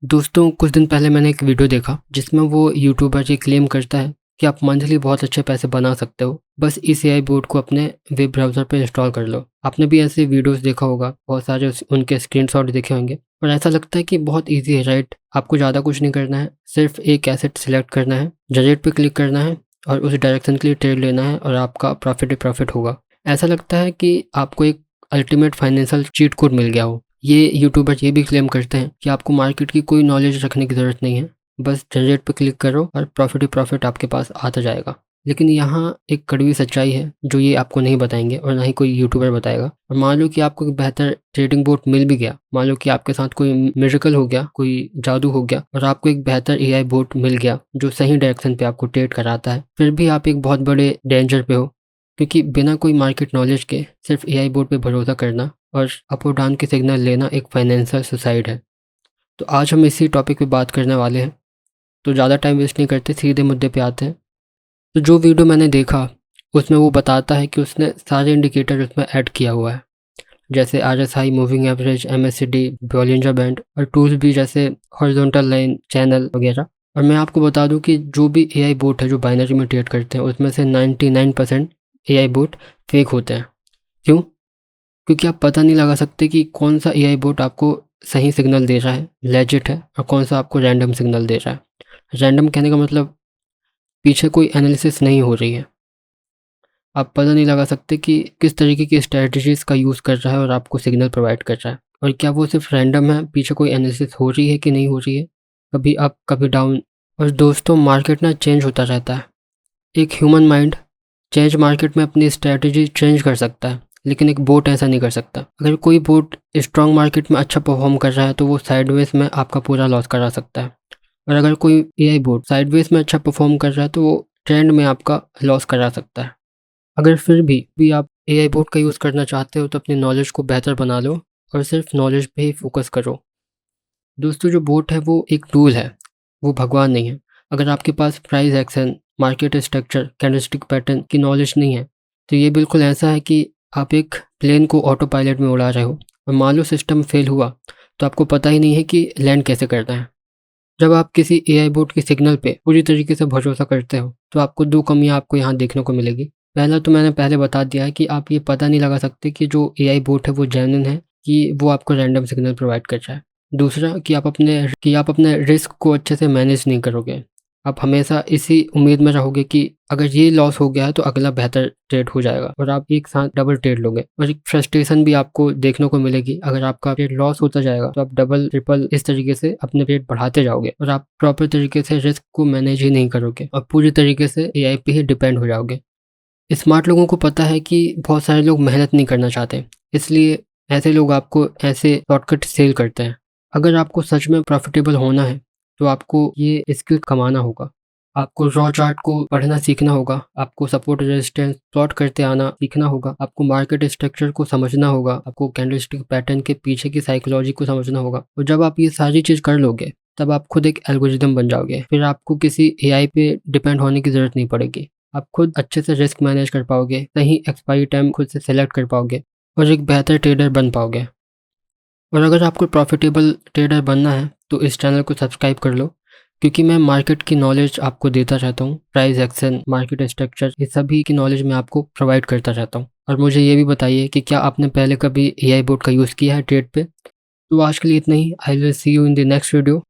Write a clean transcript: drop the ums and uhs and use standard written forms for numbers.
दोस्तों कुछ दिन पहले मैंने एक वीडियो देखा जिसमें वो यूट्यूबर ये क्लेम करता है कि आप मंथली बहुत अच्छे पैसे बना सकते हो बस इस एआई बोर्ड को अपने वेब ब्राउज़र पे इंस्टॉल कर लो। आपने भी ऐसे वीडियोस देखा होगा, बहुत सारे उनके स्क्रीनशॉट देखे होंगे और ऐसा लगता है कि बहुत इजी है, राइट? आपको ज़्यादा कुछ नहीं करना है, सिर्फ एक एसेट सिलेक्ट करना है, जनरेट पे क्लिक करना है और उस डायरेक्शन के लिए ट्रेड लेना है और आपका प्रॉफिट ही प्रॉफिट होगा। ऐसा लगता है कि आपको एक अल्टीमेट फाइनेंशियल चीट कोड मिल गया हो। ये यूट्यूबर ये भी क्लेम करते हैं कि आपको मार्केट की कोई नॉलेज रखने की ज़रूरत नहीं है, बस जनरेट पे क्लिक करो और प्रॉफिट ही प्रॉफिट आपके पास आता जाएगा। लेकिन यहाँ एक कड़वी सच्चाई है जो ये आपको नहीं बताएंगे और ना ही कोई यूट्यूबर बताएगा। और मान लो कि आपको एक बेहतर ट्रेडिंग बोर्ड मिल भी गया, मान लो कि आपके साथ कोई मिरेकल हो गया, कोई जादू हो गया और आपको एक बेहतर एआई बोर्ड मिल गया जो सही डायरेक्शन पे आपको ट्रेड कराता है, फिर भी आप एक बहुत बड़े डेंजर पे हो। क्योंकि बिना कोई मार्केट नॉलेज के सिर्फ एआई बोर्ड पे भरोसा करना और अप और डाउन के सिग्नल लेना एक फाइनेंशियल सुसाइड है। तो आज हम इसी टॉपिक पे बात करने वाले हैं। तो ज़्यादा टाइम वेस्ट नहीं करते, सीधे मुद्दे पे आते हैं। तो जो वीडियो मैंने देखा उसमें वो बताता है कि उसने सारे इंडिकेटर उसमें ऐड किया हुआ है, जैसे RSI, moving average, MSCD, Bollinger band और टूल्स भी जैसे हॉरिजॉन्टल लाइन, चैनल वगैरह। और मैं आपको बता दूं कि जो भी एआई बोट है जो बाइनरी में ट्रेड करते हैं उसमें से 99% एआई बोट फेक होते हैं। क्यों? क्योंकि आप पता नहीं लगा सकते कि कौन सा एआई बोट आपको सही सिग्नल दे रहा है, लेजिट है, और कौन सा आपको रैंडम सिग्नल दे रहा है। रैंडम कहने का मतलब पीछे कोई एनालिसिस नहीं हो रही है। आप पता नहीं लगा सकते कि किस तरीके की स्ट्रैटेजीज का यूज़ कर रहा है और आपको सिग्नल प्रोवाइड कर रहा है, और क्या वो सिर्फ रैंडम है, पीछे कोई एनालिसिस हो रही है कि नहीं हो रही है, कभी अप कभी डाउन। और दोस्तों मार्केट ना चेंज होता रहता है। एक ह्यूमन माइंड चेंज मार्केट में अपनी स्ट्रैटेजी चेंज कर सकता है, लेकिन एक बोट ऐसा नहीं कर सकता। अगर कोई बोट स्ट्रॉन्ग मार्केट में अच्छा परफॉर्म कर रहा है तो वो साइडवेज में आपका पूरा लॉस करा सकता है, और अगर कोई एआई बोट साइडवेज में अच्छा परफॉर्म कर रहा है तो वो ट्रेंड में आपका लॉस करा सकता है। अगर फिर भी आप एआई बोट का यूज़ करना चाहते हो तो अपनी नॉलेज को बेहतर बना लो और सिर्फ नॉलेज पे ही फोकस करो। दोस्तों जो बोट है वो एक टूल है, वो भगवान नहीं है। अगर आपके पास price action, market structure, candlestick pattern की नॉलेज नहीं है तो ये बिल्कुल ऐसा है कि आप एक प्लेन को ऑटो पायलट में उड़ा रहे हो और मान लो सिस्टम फेल हुआ तो आपको पता ही नहीं है कि लैंड कैसे करना है। जब आप किसी एआई बोट के सिग्नल पे पूरी तरीके से भरोसा करते हो तो आपको दो कमियां आपको यहाँ देखने को मिलेगी। पहला तो मैंने पहले बता दिया है कि आप ये पता नहीं लगा सकते कि जो एआई बोट है वो जेन्युइन है कि वो आपको रैंडम सिग्नल प्रोवाइड कर रहा है। दूसरा कि आप अपने रिस्क को अच्छे से मैनेज नहीं करोगे। आप हमेशा इसी उम्मीद में रहोगे कि अगर ये लॉस हो गया है तो अगला बेहतर ट्रेड हो जाएगा, और आप एक साथ डबल ट्रेड लोगे और एक फ्रस्ट्रेशन भी आपको देखने को मिलेगी। अगर आपका ट्रेड लॉस होता जाएगा तो आप डबल ट्रिपल इस तरीके से अपने ट्रेड बढ़ाते जाओगे और आप प्रॉपर तरीके से रिस्क को मैनेज ही नहीं करोगे और पूरी तरीके से एआई पे ही डिपेंड हो जाओगे। स्मार्ट लोगों को पता है कि बहुत सारे लोग मेहनत नहीं करना चाहते, इसलिए ऐसे लोग आपको ऐसे शॉर्टकट सेल करते हैं। अगर आपको सच में प्रॉफिटेबल होना है तो आपको ये स्किल कमाना होगा। आपको रॉ चार्ट को पढ़ना सीखना होगा, आपको सपोर्ट रेजिस्टेंस प्लॉट करते आना सीखना होगा, आपको मार्केट स्ट्रक्चर को समझना होगा, आपको कैंडलस्टिक पैटर्न के पीछे की साइकोलॉजी को समझना होगा। और जब आप ये सारी चीज़ कर लोगे तब आप खुद एक एल्गोरिदम बन जाओगे। फिर आपको किसी एआई पे डिपेंड होने की ज़रूरत नहीं पड़ेगी। आप खुद अच्छे से रिस्क मैनेज कर पाओगे, सही एक्सपायरी टाइम खुद से सेलेक्ट कर पाओगे और एक बेहतर ट्रेडर बन पाओगे। और अगर आपको प्रॉफिटेबल ट्रेडर बनना है तो इस चैनल को सब्सक्राइब कर लो, क्योंकि मैं मार्केट की नॉलेज आपको देता रहता हूँ। प्राइस एक्शन, मार्केट स्ट्रक्चर, ये सभी की नॉलेज मैं आपको प्रोवाइड करता रहता हूँ। और मुझे ये भी बताइए कि क्या आपने पहले कभी एआई बोट का यूज़ किया है ट्रेड पे। तो आज के लिए इतना ही। I will see you in the next video.